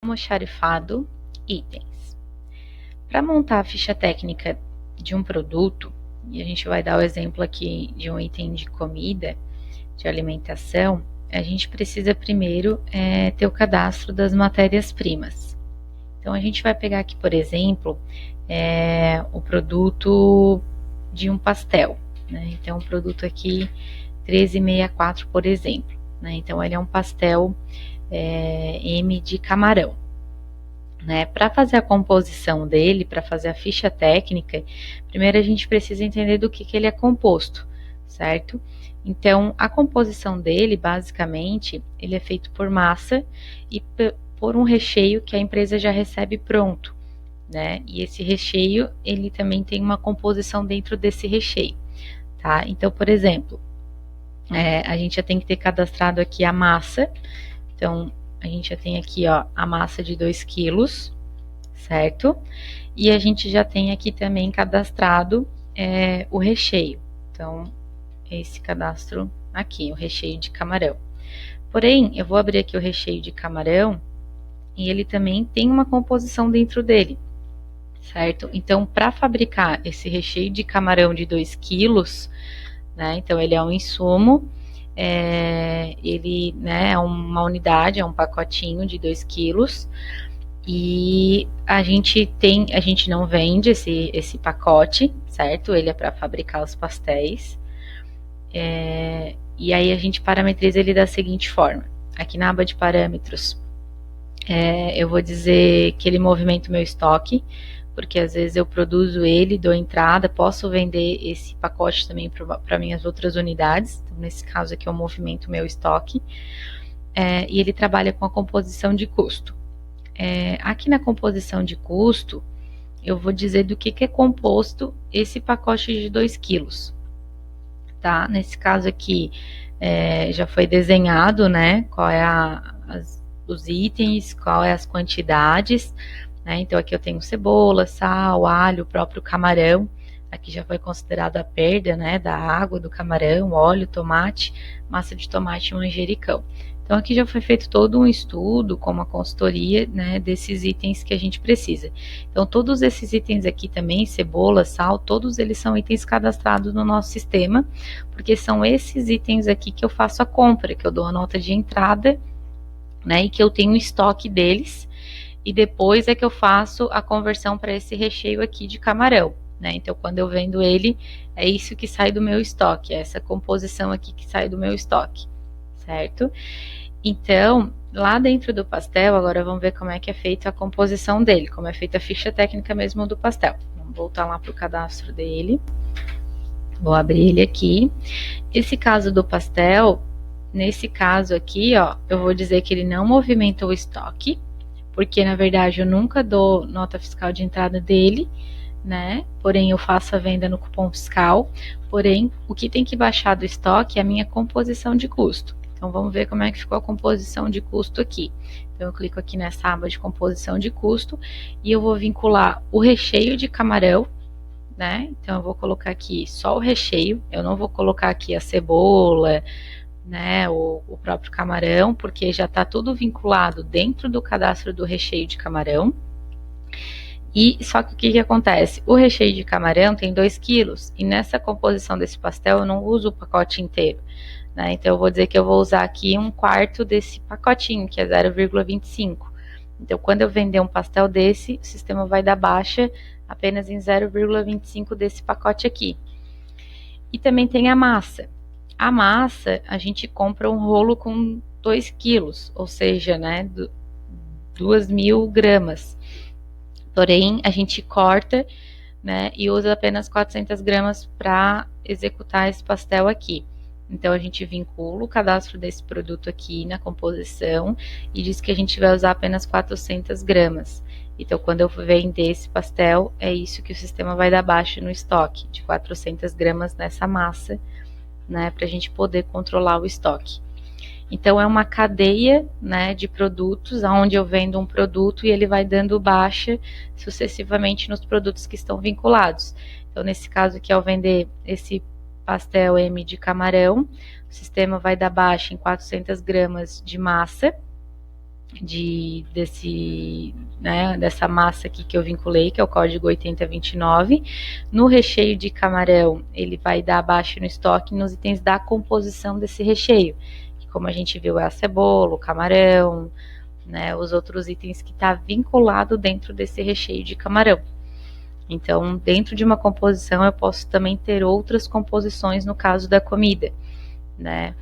almoxarifado, itens. Para montar a ficha técnica de um produto, e a gente vai dar o exemplo aqui de um item de comida, de alimentação, a gente precisa primeiro ter o cadastro das matérias-primas. Então, a gente vai pegar aqui, por exemplo, o produto de um pastel, né? Então, o produto aqui 1364, por exemplo, né? Então, ele é um pastel M de camarão, né? Para fazer a composição dele, para fazer a ficha técnica, primeiro a gente precisa entender do que ele é composto, certo? Então, a composição dele, basicamente, ele é feito por massa e por um recheio que a empresa já recebe pronto, né? E esse recheio, ele também tem uma composição dentro desse recheio, tá? Então, por exemplo, a gente já tem que ter cadastrado aqui a massa. Então, a gente já tem aqui, ó, a massa de 2 quilos, certo? E a gente já tem aqui também cadastrado o recheio. Então, esse cadastro aqui, o recheio de camarão. Porém, eu vou abrir aqui o recheio de camarão e ele também tem uma composição dentro dele, certo? Então, para fabricar esse recheio de camarão de 2 quilos, né? Então, ele é um insumo, ele, né, é uma unidade, é um pacotinho de 2 quilos, e a gente não vende esse pacote, certo? Ele é para fabricar os pastéis. E aí a gente parametriza ele da seguinte forma. Aqui na aba de parâmetros, eu vou dizer que ele movimenta o meu estoque, porque às vezes eu produzo ele, dou entrada, posso vender esse pacote também para minhas outras unidades. Então, nesse caso aqui eu movimento o meu estoque. E ele trabalha com a composição de custo. Aqui na composição de custo, eu vou dizer do que é composto esse pacote de 2 quilos. Tá? Nesse caso aqui, já foi desenhado, né, qual é os itens, qual é as quantidades, né? Então aqui eu tenho cebola, sal, alho, o próprio camarão. Aqui já foi considerada a perda, né, da água do camarão, óleo, tomate, massa de tomate e manjericão. Então aqui já foi feito todo um estudo com uma consultoria, né, desses itens que a gente precisa. Então todos esses itens aqui também, cebola, sal, todos eles são itens cadastrados no nosso sistema, porque são esses itens aqui que eu faço a compra, que eu dou a nota de entrada, né, e que eu tenho um estoque deles, e depois é que eu faço a conversão para esse recheio aqui de camarão, né? Então quando eu vendo ele, é isso que sai do meu estoque, é essa composição aqui que sai do meu estoque, certo? Então, lá dentro do pastel, agora vamos ver como é que é feita a composição dele, como é feita a ficha técnica mesmo do pastel. Vamos voltar lá para o cadastro dele. Vou abrir ele aqui. Esse caso do pastel, nesse caso aqui, ó, eu vou dizer que ele não movimenta o estoque, porque na verdade eu nunca dou nota fiscal de entrada dele, né? Porém, eu faço a venda no cupom fiscal. Porém, o que tem que baixar do estoque é a minha composição de custo. Então, vamos ver como é que ficou a composição de custo aqui. Então, eu clico aqui nessa aba de composição de custo e eu vou vincular o recheio de camarão, né? Então, eu vou colocar aqui só o recheio, eu não vou colocar aqui a cebola, né, o próprio camarão, porque já está tudo vinculado dentro do cadastro do recheio de camarão. E só que o que acontece? O recheio de camarão tem 2 quilos, e nessa composição desse pastel eu não uso o pacote inteiro, né? Então eu vou dizer que eu vou usar aqui 1/4 desse pacotinho, que é 0,25. Então quando eu vender um pastel desse, o sistema vai dar baixa apenas em 0,25 desse pacote aqui. E também tem a massa. A massa, a gente compra um rolo com 2 quilos, ou seja, né, 2.000 gramas. Porém, a gente corta, né, e usa apenas 400 gramas para executar esse pastel aqui. Então, a gente vincula o cadastro desse produto aqui na composição e diz que a gente vai usar apenas 400 gramas. Então, quando eu vender esse pastel, é isso que o sistema vai dar baixa no estoque, de 400 gramas nessa massa, né, para a gente poder controlar o estoque. Então, é uma cadeia, né, de produtos, onde eu vendo um produto e ele vai dando baixa sucessivamente nos produtos que estão vinculados. Então, nesse caso aqui, ao vender esse pastel M de camarão, o sistema vai dar baixa em 400 gramas de massa, dessa massa aqui que eu vinculei, que é o código 8029. No recheio de camarão, ele vai dar abaixo no estoque nos itens da composição desse recheio, que como a gente viu é a cebola, o camarão, né, os outros itens que está vinculado dentro desse recheio de camarão. Então, dentro de uma composição, eu posso também ter outras composições no caso da comida, né?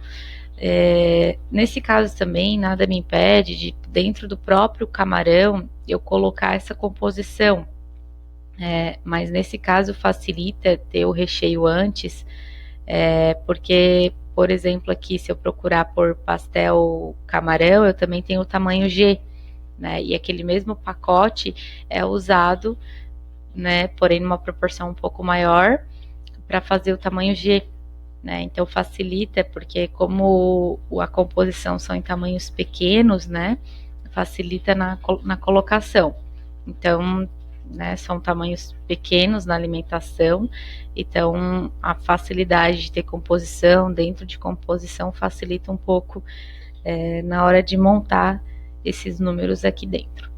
Nesse caso também, nada me impede de, dentro do próprio camarão, eu colocar essa composição. Mas nesse caso facilita ter o recheio antes, porque, por exemplo, aqui, se eu procurar por pastel camarão, eu também tenho o tamanho G, né? E aquele mesmo pacote é usado, né, porém numa proporção um pouco maior, para fazer o tamanho G. Né, então facilita, porque como a composição são em tamanhos pequenos, né, facilita na colocação. Então, né, são tamanhos pequenos na alimentação, então a facilidade de ter composição, dentro de composição, facilita um pouco na hora de montar esses números aqui dentro.